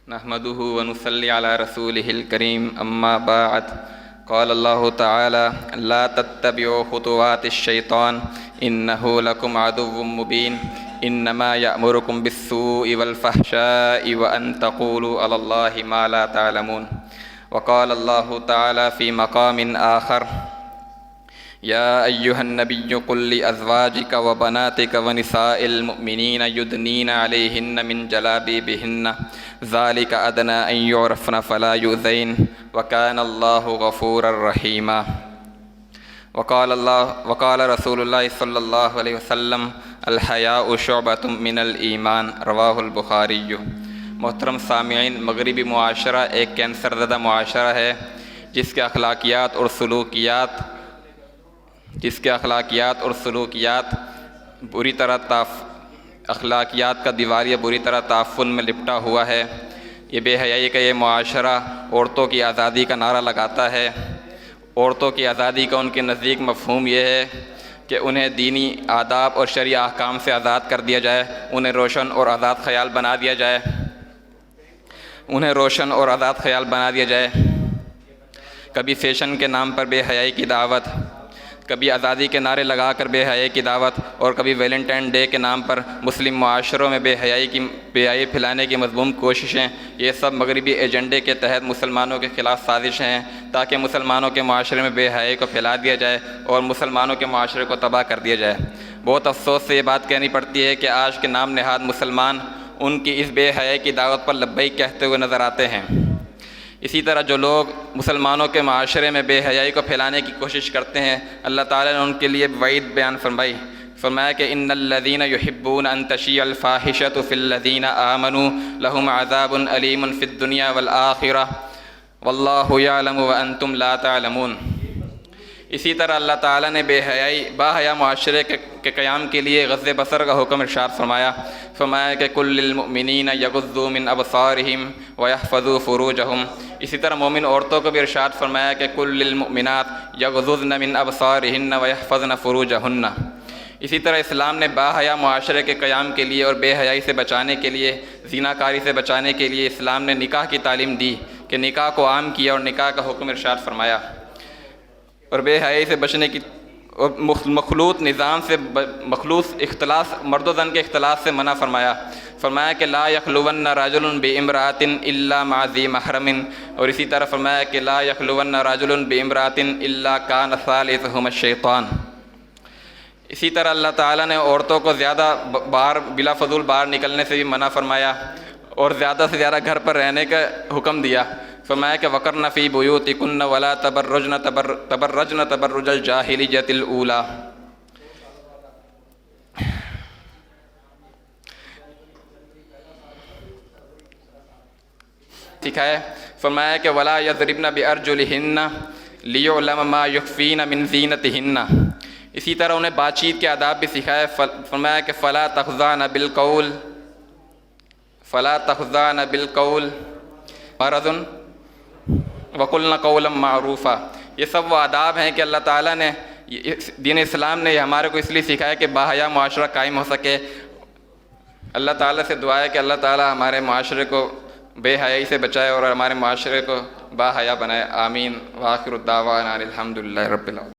نحمده ونصلي على رسوله الكريم اما بعد قال الله تعالى لا تتبعوا خطوات الشيطان انه لكم عدو مبين انما يأمركم بالسوء والفحشاء وان تقولوا على الله ما لا تعلمون وقال الله تعالى في مقام آخر يا أيها النبي قل لأزواجك وبناتك ونساء المؤمنين يدنين عليهن من جلابيبهن ذلك أدنى أن يعرفن فلا يؤذين وكان الله غفورا رحيما وقال رسول الله صلى الله عليه وسلم الحياء شعبة من الإيمان رواه البخاری۔ محترم سامعین، مغربی معاشرہ ایک کینسر زدہ معاشرہ ہے جس کے اخلاقیات اور سلوکیات بری طرح اخلاقیات کا دیواریہ بری طرح تعفن میں لپٹا ہوا ہے۔ یہ بے حیائی کا یہ معاشرہ عورتوں کی آزادی کا نعرہ لگاتا ہے۔ عورتوں کی آزادی کا ان کے نزدیک مفہوم یہ ہے کہ انہیں دینی آداب اور شرعی احکام سے آزاد کر دیا جائے، انہیں روشن اور آزاد خیال بنا دیا جائے۔ کبھی فیشن کے نام پر بے حیائی کی دعوت، کبھی آزادی کے نعرے لگا کر بے حیائی کی دعوت، اور کبھی ویلنٹائن ڈے کے نام پر مسلم معاشروں میں بے حیائی پھیلانے کی مذموم کوششیں، یہ سب مغربی ایجنڈے کے تحت مسلمانوں کے خلاف سازشیں ہیں تاکہ مسلمانوں کے معاشرے میں بے حیائی کو پھیلا دیا جائے اور مسلمانوں کے معاشرے کو تباہ کر دیا جائے۔ بہت افسوس سے یہ بات کہنی پڑتی ہے کہ آج کے نام نہاد مسلمان ان کی اس بے حیائی کی دعوت پر لبیک کہتے ہوئے نظر آتے ہیں۔ اسی طرح جو لوگ مسلمانوں کے معاشرے میں بے حیائی کو پھیلانے کی کوشش کرتے ہیں، اللہ تعالیٰ نے ان کے لیے وعید بیان فرمایا کہ ان الذین یحبون ان تشیع الفاحشۃ فی الذین آمنوا لہم عذاب علیم فی الدنیا والآخرہ واللہ یعلم وانتم لا تعلمون۔ اسی طرح اللہ تعالیٰ نے باحیا معاشرے کے قیام کے لیے غض بصر کا حکم ارشاد فرمایا کہ کل للمؤمنین یغضوا من ابصارہم ویحفظوا فروجہم۔ اسی طرح مومن عورتوں کو بھی ارشاد فرمایا کہ کل للمؤمنات یغضضن من ابصارہن ویحفظن فروجہن۔ اسی طرح اسلام نے باحیا معاشرے کے قیام کے لیے اور بے حیائی سے بچانے کے لیے، زیناکاری سے بچانے کے لیے اسلام نے نکاح کی تعلیم دی کہ نکاح کو عام کیا اور نکاح کا حکم ارشاد فرمایا، اور بے حیائی سے بچنے کی اور مخلوط اختلاط مرد و زن کے اختلاط سے منع فرمایا کہ لا یخلون رجل بامرأۃ الا مع ذی محرم، اور اسی طرح فرمایا کہ لا یخلون رجل بامرأۃ الا کان ثالثہم الشیطان۔ اسی طرح اللہ تعالیٰ نے عورتوں کو زیادہ بلا فضول باہر نکلنے سے بھی منع فرمایا اور زیادہ سے زیادہ گھر پر رہنے کا حکم دیا۔ فرمایا کہ وقرن فی بیوتکن ولا تبرجن تبرج الجاہلیۃ الاولی۔ سکھائے، فرمایا کہ ولا یضربن بارجلہن لیعلم ما یخفین من زینتہن۔ اسی طرح انہیں بات چیت کے آداب بھی سکھائے، فرمایا کہ فلا تخضعن بالقول مرض وقلن قولا معروفا۔ یہ سب وہ آداب ہیں کہ اللہ تعالیٰ نے، دین اسلام نے ہمارے کو اس لیے سکھایا کہ باحیا معاشرہ قائم ہو سکے۔ اللہ تعالیٰ سے دعا ہے کہ اللہ تعالیٰ ہمارے معاشرے کو بے حیائی سے بچائے اور ہمارے معاشرے کو باحیا بنائے، آمین۔ وآخر الدعوانا الحمد للہ رب العالمین۔